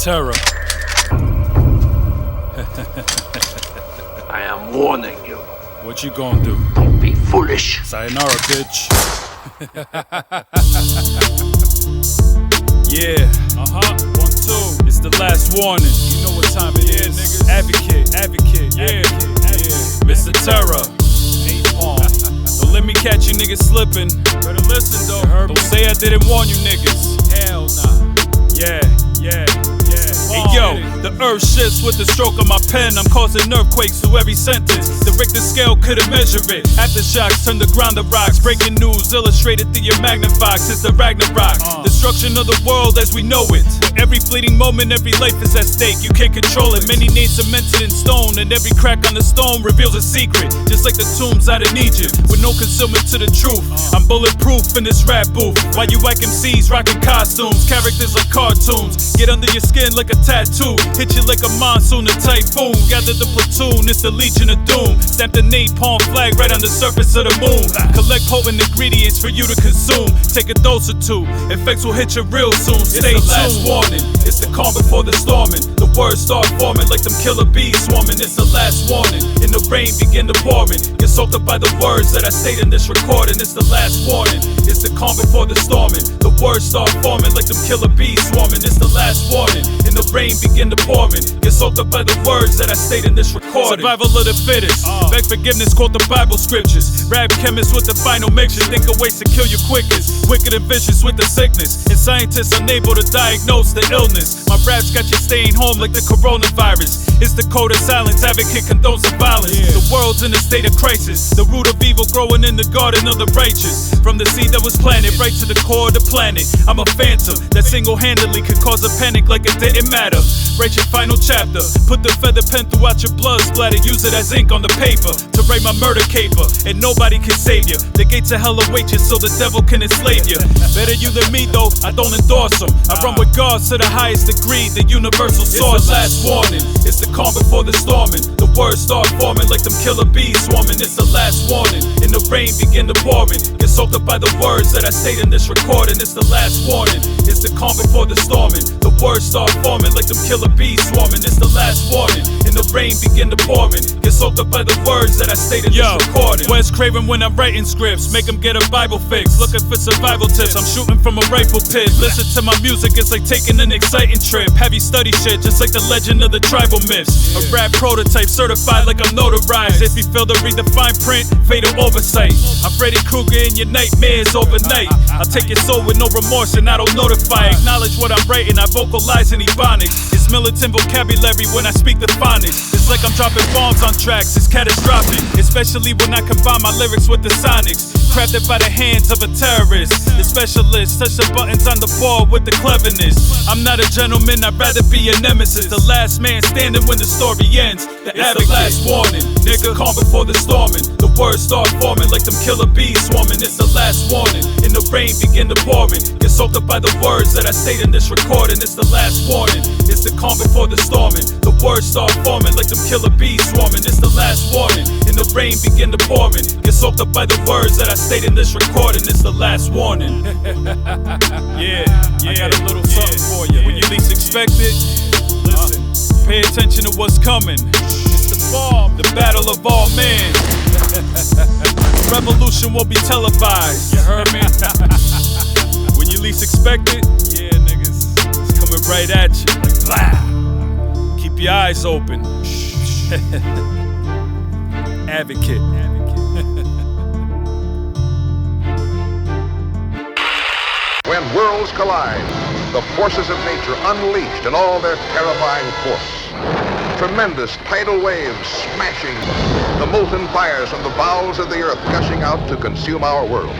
Terror. I am warning you. What you gonna do? Don't be foolish. Sayonara, bitch. Yeah. 1, 2. It's the last warning. You know what time it is, niggas. Advocate. Yeah. Mr. Terror. Don't let me catch you niggas slipping. Better listen though. Don't say I didn't warn you niggas. Hell nah. Yeah. Hey yo, the earth shifts with the stroke of my pen. I'm causing earthquakes through every sentence. The Richter scale couldn't measure it. Aftershocks turn the ground to rocks. Breaking news illustrated through your Magnavox. It's the Ragnarok. Destruction of the world as we know it. Every fleeting moment, every life is at stake. You can't control it. Many names cemented in stone, and every crack on the stone reveals a secret. Just like the tombs out in Egypt, with no concealment to the truth. I'm bulletproof in this rap booth. While you whack MCs rocking costumes, characters like cartoons. Get under your skin like a tattoo. Hit you like a monsoon, a typhoon. Gather the platoon, it's the Legion of Doom. Stamp the napalm flag right on the surface of the moon. Collect potent ingredients for you to consume. Take a dose or two, effects will hit you real soon. Stay tuned. Warning, it's the calm before the storming. The words start forming like them killer bees swarming. It's the last warning. In the rain begin to pouring. Get soaked up by the words that I state in this recording. It's the last warning. It's the calm before the storming. The words start forming like them killer bees swarming. It's the last warning. In the rain begin to pouring. Get soaked up by the words that I state in this recording. Survival of the fittest. Beg forgiveness, quote the Bible scriptures. Rap chemists with the final mixture. Think of ways to kill you quickest. Wicked and vicious with the sickness. And scientists unable to diagnose the illness. My raps got you staying home like the coronavirus. It's the code of silence. Advocate condones the violence. The world's in a state of crisis. The root of evil growing in the garden of the righteous. From the seed that was planted right to the core of the planet. I'm a phantom that single-handedly could cause a panic like it didn't matter. Write your final chapter. Put the feather pen throughout your blood splatter. Use it as ink on the paper to write my murder caper. And nobody can save you. The gates of hell await you so the devil can enslave you. Better you than me though, I don't endorse them. I run with gods to the highest degree, the universal source. It's the last warning. It's the calm before the storming. The words start forming like them killer bees swarming. It's the last warning. In the rain begin to pouring. Get soaked up by the words that I state in this recording. It's the last warning. It's the calm before the storming. The words start forming like them killer bees swarming. It's the last warning. In the rain begin to pouring. Get soaked up by the words that I state in this recording. Wes Craven when I'm writing scripts. Make them get a Bible fix. Looking for survival tips. I'm shooting from a rifle pit. Listen to my music, it's like taking an exciting trip. Have you study shit, just like the legend of the tribal myths. A rap prototype certified like I'm notarized. If you fail to read the fine print, fatal oversight. I'm Freddy Krueger in your nightmares overnight. I'll take your soul with no remorse and I don't notify. Acknowledge what I'm writing, I vocalize in ebonics. It's militant vocabulary when I speak the phonics. It's like I'm dropping bombs on tracks, it's catastrophic. Especially when I combine my lyrics with the sonics. Crafted by the hands of a terrorist. The specialist, touch the buttons on the board with the cleverness. I'm not a gentleman, I'd rather be a nemesis. The last man standing when the story ends. The last warning, nigga, calm before the storming. The words start forming like them killer bees swarming. It's the last warning. In the rain begin to pouring. Get soaked up by the words that I state in this recording. It's the last warning. It's the calm before the storming. The words start forming like them killer bees swarming. It's the last warning. In the rain begin to pouring. Get soaked up by the words that I state in this recording. It's the last warning. I got a little something for you. When you least expect it, listen, pay attention to what's coming. It's the bomb, the battle of all men. Revolution will be televised. You heard me? When you least expect it, yeah, niggas, it's coming right at you. Like blah. Keep your eyes open. Advocate. When worlds collide, the forces of nature unleashed in all their terrifying force. Tremendous tidal waves smashing, the molten fires from the bowels of the earth gushing out to consume our world.